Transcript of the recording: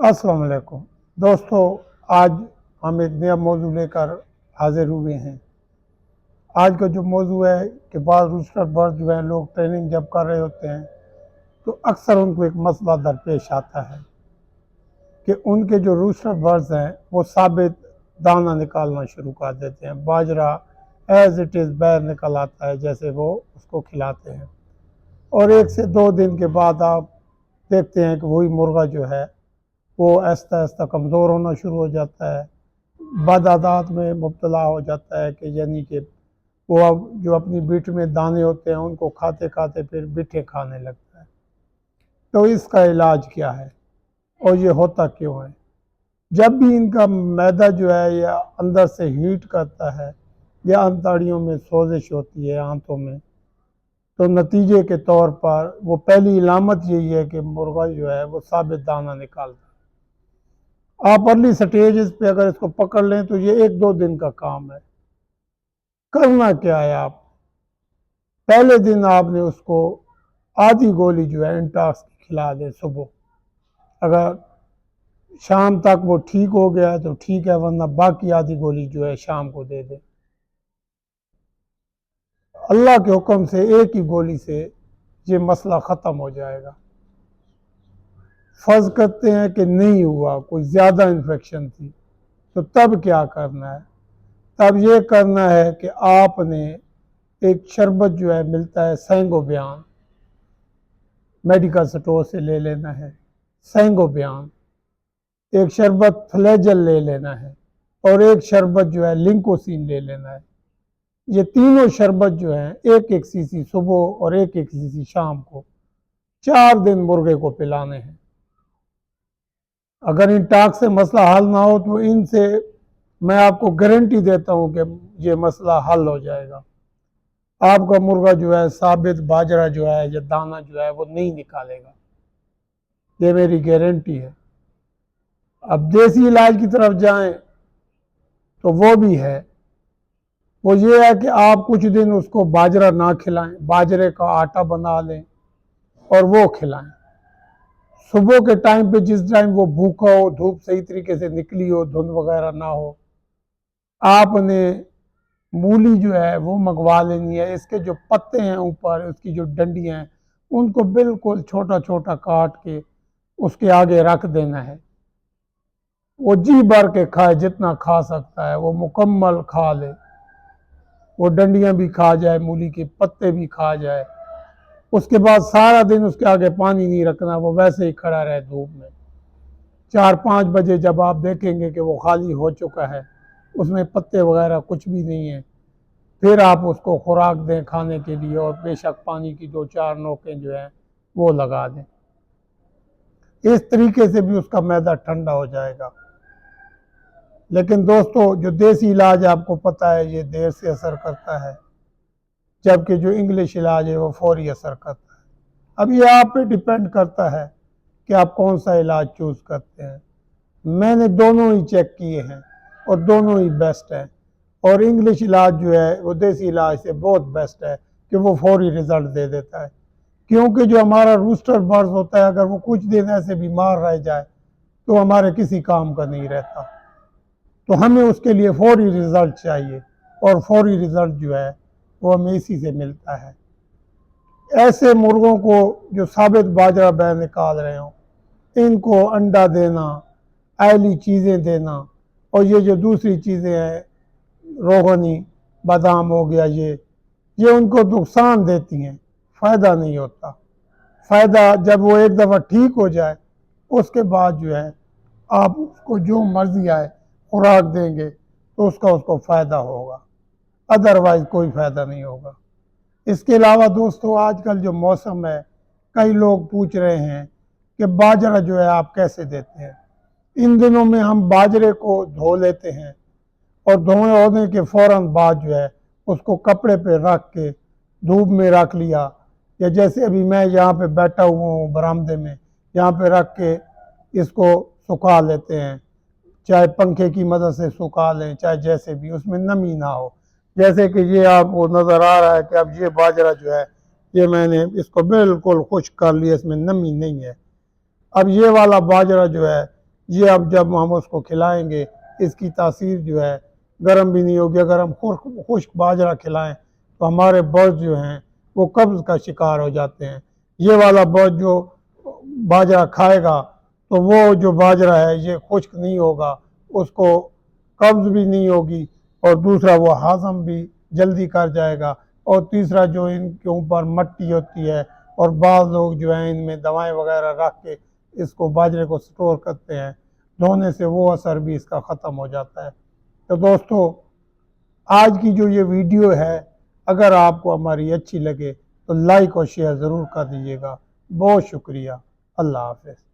अस्सलाम वालेकुम दोस्तों, आज हम एक नया मौजू लेकर हाजिर हुए हैं। आज का जो मौजू है कि बाद रूस्टर बर्ड जो है, लोग ट्रेनिंग जब कर रहे होते हैं तो अक्सर उनको एक मसला दरपेश आता है कि उनके जो रूस्टर बर्ड्स हैं वो साबित दाना निकालना शुरू कर देते हैं। बाजरा एज इट इज़ बाहर निकल आता है जैसे वो उसको खिलाते हैं, और 1 से 2 दिन के बाद आप देखते हैं कि वही मुर्गा जो है वो आहिस्ता आहिस्ता कमज़ोर होना शुरू हो जाता है, बदआदात में मुब्तला हो जाता है कि यानी कि वो अब जो अपनी बीट में दाने होते हैं उनको खाते खाते फिर बिठे खाने लगता है। तो इसका इलाज क्या है और ये होता क्यों है? जब भी इनका मैदा जो है या अंदर से हीट करता है या अंतड़ियों में सोजिश होती है आंतों में, तो नतीजे के तौर पर वो पहली इलामत यही है कि मुर्गा जो है वो साबित दाना निकालता है। आप अर्ली स्टेजेस पे अगर इसको पकड़ लें तो ये 1-2 दिन का काम है। करना क्या है, आप पहले दिन आपने उसको आधी गोली जो है इंटॉक्स की खिला दें सुबह। अगर शाम तक वो ठीक हो गया है तो ठीक है, वरना बाकी आधी गोली जो है शाम को दे दें। अल्लाह के हुक्म से एक ही गोली से ये मसला ख़त्म हो जाएगा। फर्ज करते हैं कि नहीं हुआ, कोई ज़्यादा इन्फेक्शन थी, तो तब क्या करना है? तब ये करना है कि आपने एक शरबत जो है मिलता है सेंगोबियान, मेडिकल स्टोर से ले लेना है। सेंगोबियान, एक शरबत फ्लैजल ले लेना है, और एक शरबत जो है लिंकोसिन ले लेना है। ये तीनों शरबत जो हैं 1-1 सीसी सुबह और 1-1 सीसी शाम को 4 दिन मुर्गे को पिलाने हैं। अगर इन टाक से मसला हल ना हो तो इनसे मैं आपको गारंटी देता हूं कि ये मसला हल हो जाएगा। आपका मुर्गा जो है साबित बाजरा जो है या दाना जो है वो नहीं निकालेगा, ये मेरी गारंटी है। अब देसी इलाज की तरफ जाएं तो वो भी है। वो ये है कि आप कुछ दिन उसको बाजरा ना खिलाएं, बाजरे का आटा बना लें और वो खिलाएं। सुबह के टाइम पे जिस टाइम वो भूखा हो, धूप सही तरीके से निकली हो, धुंध वगैरह ना हो, आपने मूली जो है वो मंगवा लेनी है। इसके जो पत्ते हैं ऊपर, उसकी जो डंडियां हैं, उनको बिल्कुल छोटा छोटा काट के उसके आगे रख देना है। वो जी भर के खाए, जितना खा सकता है वो मुकम्मल खा ले। वो डंडियां भी खा जाए, मूली के पत्ते भी खा जाए। उसके बाद सारा दिन उसके आगे पानी नहीं रखना, वो वैसे ही खड़ा रहे धूप में। 4-5 बजे जब आप देखेंगे कि वो खाली हो चुका है, उसमें पत्ते वगैरह कुछ भी नहीं है, फिर आप उसको खुराक दें खाने के लिए, और बेशक पानी की 2-4 नोकें जो हैं वो लगा दें। इस तरीके से भी उसका मैदा ठंडा हो जाएगा। लेकिन दोस्तों, जो देसी इलाज आपको पता है ये देर से असर करता है, जबकि जो इंग्लिश इलाज है वो फौरी असर करता है। अब ये आप पे डिपेंड करता है कि आप कौन सा इलाज चूज़ करते हैं। मैंने दोनों ही चेक किए हैं और दोनों ही बेस्ट हैं, और इंग्लिश इलाज जो है वो देसी इलाज से बहुत बेस्ट है कि वो फौरी रिज़ल्ट दे देता है। क्योंकि जो हमारा रूस्टर बर्ड होता है, अगर वो कुछ दिन ऐसे बीमार रह जाए तो हमारे किसी काम का नहीं रहता। तो हमें उसके लिए फौरी रिज़ल्ट चाहिए, और फौरी रिज़ल्ट जो है वो हमें इसी से मिलता है। ऐसे मुर्गों को जो साबित बाजरा बह निकाल रहे हों, इनको अंडा देना, आयली चीज़ें देना, और ये जो दूसरी चीज़ें हैं रोगनी, बादाम हो गया, ये उनको नुकसान देती हैं, फ़ायदा नहीं होता। फ़ायदा जब वो एक दफ़ा ठीक हो जाए उसके बाद जो है आप उसको जो मर्ज़ी आए खुराक देंगे तो उसको फ़ायदा होगा, अदरवाइज़ कोई फ़ायदा नहीं होगा। इसके अलावा दोस्तों, आजकल जो मौसम है, कई लोग पूछ रहे हैं कि बाजरा जो है आप कैसे देते हैं। इन दिनों में हम बाजरे को धो लेते हैं, और धोने होने के फ़ौरन बाद जो है उसको कपड़े पे रख के धूप में रख लिया, या जैसे अभी मैं यहाँ पे बैठा हुआ हूँ बरामदे में, यहाँ पे रख के इसको सुखा लेते हैं। चाहे पंखे की मदद से सुखा लें, चाहे जैसे भी, उसमें नमी ना हो। जैसे कि ये आपको नज़र आ रहा है कि अब ये बाजरा जो है ये मैंने इसको बिल्कुल खुश्क कर लिया, इसमें नमी नहीं है। अब ये वाला बाजरा जो है ये अब जब हम उसको खिलाएंगे इसकी तासीर जो है गर्म भी नहीं होगी। अगर हम खुश्क बाजरा खिलाएं तो हमारे बर्ड जो हैं वो कब्ज़ का शिकार हो जाते हैं। ये वाला बर्ड जो बाजरा खाएगा तो वो जो बाजरा है ये खुश्क नहीं होगा, उसको कब्ज़ भी नहीं होगी, और दूसरा वो हाज़म भी जल्दी कर जाएगा। और तीसरा जो इनके ऊपर मट्टी होती है, और बाज़ लोग जो हैं इनमें दवाएं वगैरह रख के इसको बाजरे को स्टोर करते हैं, धोने से वो असर भी इसका ख़त्म हो जाता है। तो दोस्तों, आज की जो ये वीडियो है अगर आपको हमारी अच्छी लगे तो लाइक और शेयर ज़रूर कर दीजिएगा। बहुत शुक्रिया। अल्लाह हाफ़िज़।